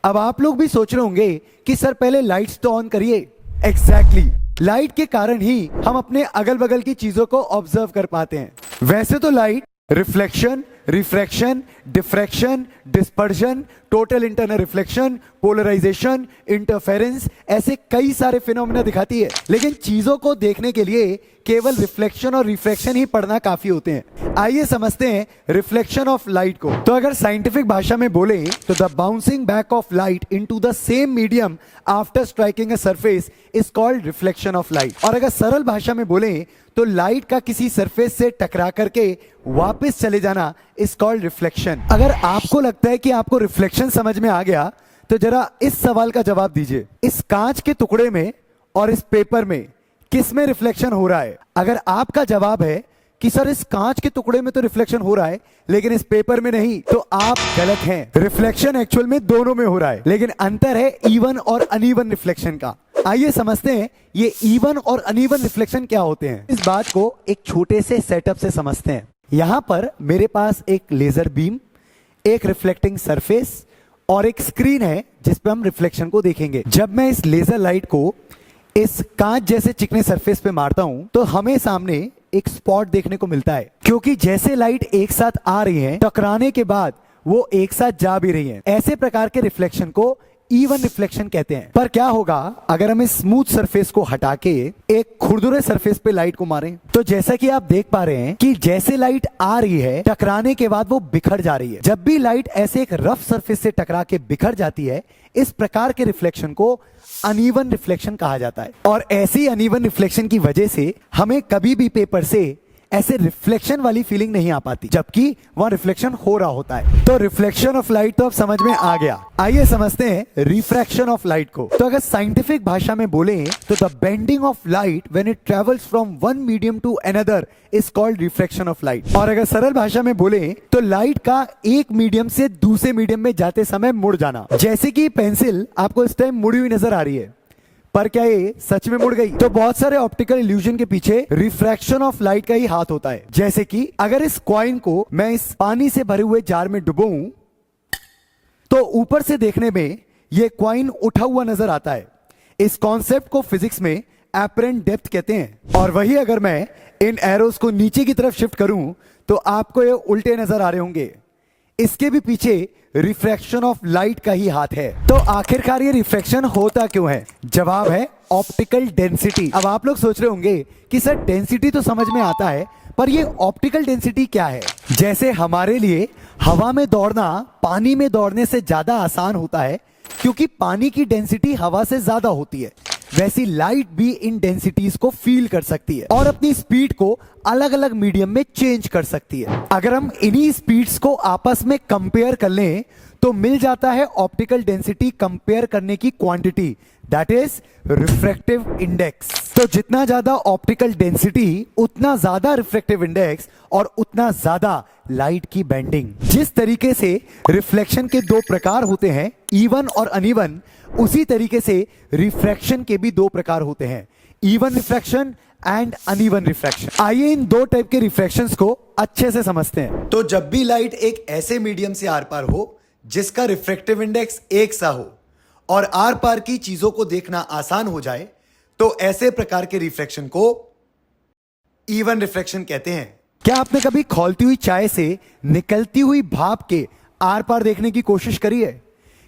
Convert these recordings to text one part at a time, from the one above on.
अब आप लोग भी सोच रहे होंगे कि सर पहले लाइट्स तो ऑन करिए। एग्जैक्टली लाइट के कारण ही हम अपने अगल बगल की चीजों को ऑब्जर्व कर पाते हैं। वैसे तो light reflection, refraction, diffraction, dispersion, total internal reflection, polarisation, interference ऐसे कई सारे फिनोमेना दिखाती है, लेकिन चीजों को देखने के लिए केवल रिफ्लेक्शन और रिफ्रैक्शन ही पढ़ना काफी होते हैं। आइए समझते हैं रिफ्लेक्शन ऑफ लाइट को। तो अगर साइंटिफिक भाषा में बोले तो the bouncing back of light into the same medium after striking a surface is called reflection of light. और अगर सरल भाषा में बोले तो लाइट का किसी सरफेस से टकरा करके वापस चले जाना इज कॉल्ड रिफ्लेक्शन। अगर आपको लगता है कि आपको रिफ्लेक्शन समझ में आ गया तो जरा इस सवाल का जवाब दीजिए, इस कांच के टुकड़े में और इस पेपर में किस में रिफ्लेक्शन हो रहा है? अगर आपका जवाब है कि सर इस कांच के टुकड़े में तो रिफ्लेक्शन हो रहा है लेकिन इस पेपर में नहीं, तो आप गलत हैं। रिफ्लेक्शन एक्चुअल में दोनों में हो रहा है, लेकिन अंतर है इवन और अनइवन रिफ्लेक्शन का। आइए समझते हैं ये इवन और अनइवन रिफ्लेक्शन क्या होते हैं। इस बात को एक छोटे से सेटअप से समझते हैं। यहां पर मेरे पास एक लेजर बीम, एक रिफ्लेक्टिंग सरफेस और एक स्क्रीन है जिस पे हम रिफ्लेक्शन को देखेंगे। जब मैं इस लेजर लाइट को इस कांच जैसे चिकने सरफेस पे मारता हूं तो हमें सामने एक स्पॉट देखने को मिलता है, क्योंकि जैसे लाइट एक साथ आ रही है टकराने के बाद वो एक साथ जा भी रही है। ऐसे प्रकार के रिफ्लेक्शन को इवन रिफ्लेक्शन कहते हैं। पर क्या होगा अगर हम इस स्मूथ सरफेस को हटा के एक खुरदुरे सरफेस पे लाइट को मारें? तो जैसा कि आप देख पा रहे हैं कि जैसे लाइट आ रही है टकराने के बाद वो बिखर जा रही है। जब भी लाइट ऐसे एक रफ सरफेस से टकरा के बिखर जाती है, इस प्रकार के रिफ्लेक्शन को अनइवन रिफ्लेक्शन कहा जाता है। और ऐसी अनइवन रिफ्लेक्शन की वजह से हमें कभी भी पेपर से ऐसे रिफ्लेक्शन वाली फीलिंग नहीं आ पाती, जबकि वहां रिफ्लेक्शन हो रहा होता है। तो रिफ्लेक्शन ऑफ लाइट तो अब समझ में आ गया। आइए समझते हैं रिफ्रैक्शन ऑफ लाइट को। तो अगर साइंटिफिक भाषा में बोले तो the bending of light when it travels from one medium to another is called refraction of light. और अगर सरल भाषा में बोले तो लाइट का एक मीडियम से दूसरे मीडियम में जाते समय मुड़ जाना। जैसे कि पेंसिल आपको इस टाइम मुड़ी हुई नजर आ रही है, पर क्या ये सच में मुड़ गई? तो बहुत सारे ऑप्टिकल इल्यूजन के पीछे रिफ्रैक्शन ऑफ लाइट का ही हाथ होता है। जैसे कि अगर इस कॉइन को मैं इस पानी से भरे हुए जार में डुबोऊं तो ऊपर से देखने में ये कॉइन उठा हुआ नजर आता है। इस कॉन्सेप्ट को फिजिक्स में एपरेंट डेप्थ कहते हैं। और वही अगर मैं इन एरोस को नीचे की तरफ शिफ्ट करूं तो आपको ये उल्टे नजर आ रहे होंगे। इसके भी पीछे रिफ्रैक्शन ऑफ लाइट का ही हाथ है। तो आखिरकार ये रिफ्रैक्शन होता क्यों है? जवाब है ऑप्टिकल डेंसिटी। अब आप लोग सोच रहे होंगे कि सर डेंसिटी तो समझ में आता है, पर ये ऑप्टिकल डेंसिटी क्या है? जैसे हमारे लिए हवा में दौड़ना पानी में दौड़ने से ज्यादा आसान होता है क्योंकि पानी की डेंसिटी हवा से ज्यादा होती है, वैसी लाइट भी इन डेंसिटीज को फील कर सकती है और अपनी स्पीड को अलग अलग मीडियम में चेंज कर सकती है। अगर हम इन्हीं स्पीड्स को आपस में कंपेयर कर लें तो मिल जाता है ऑप्टिकल डेंसिटी कंपेयर करने की quantity, that is refractive index. तो जितना ज्यादा ऑप्टिकल डेंसिटी उतना ज्यादा रिफ्रैक्टिव इंडेक्स और उतना ज्यादा लाइट की बेंडिंग। जिस तरीके से रिफ्लेक्शन के दो प्रकार होते हैं, इवन और अनइवन, उसी तरीके से रिफ्रैक्शन के भी दो प्रकार होते हैं, even refraction and uneven refraction. आइए इन दो टाइप के रिफ्रैक्शंस को अच्छे से समझते हैं। तो जब भी लाइट एक ऐसे मीडियम से आर पार हो जिसका रिफ्रैक्टिव इंडेक्स एक सा हो और आर पार की चीजों को देखना आसान हो जाए, तो ऐसे प्रकार के रिफ्रैक्शन को इवन रिफ्रैक्शन कहते हैं। क्या आपने कभी खौलती हुई चाय से निकलती हुई भाप के आर पार देखने की कोशिश करी है?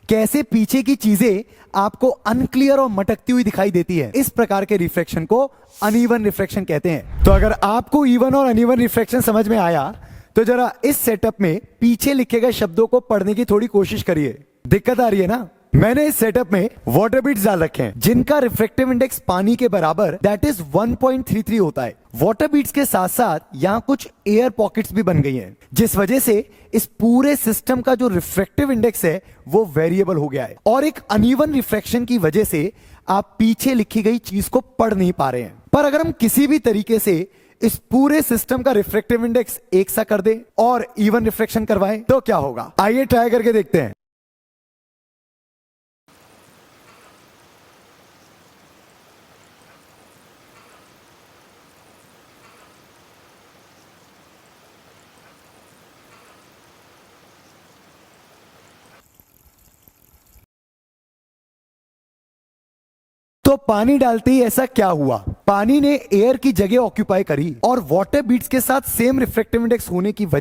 कैसे पीछे की चीजें आपको अनक्लियर और मटकती हुई दिखाई देती है? इस प्रकार के रिफ्रैक्शन को अनइवन रिफ्रैक्शन कहते हैं। तो अगर आपको इवन और अनइवन रिफ्रैक्शन समझ में आया तो जरा इस सेटअप में पीछे लिखे गए शब्दों को पढ़ने की थोड़ी कोशिश करिए। दिक्कत आ रही है ना? मैंने इस सेटअप में वाटर बीट्स डाल रखे हैं जिनका रिफ्रैक्टिव इंडेक्स पानी के बराबर दैट इज 1.33 होता है। वाटर बीट्स के साथ साथ यहाँ कुछ एयर पॉकेट्स भी बन गई हैं, जिस वजह से इस पूरे सिस्टम का जो रिफ्रैक्टिव इंडेक्स है वो वेरिएबल हो गया है। और एक अनइवन रिफ्रैक्शन की वजह से आप पीछे लिखी गई चीज को पढ़ नहीं पा रहे हैं। पर अगर हम किसी भी तरीके से इस पूरे सिस्टम का रिफ्रैक्टिव इंडेक्स एक सा कर दे और इवन रिफ्रैक्शन करवाएं तो क्या होगा? आइए ट्राई करके देखते हैं। तो पानी डालते ही ऐसा क्या हुआ? पानी ने एयर की जगह ऑक्यूपाई करी और वाटर बीट्स के साथ सेम रिफ्रैक्टिव इंडेक्स होने की वजह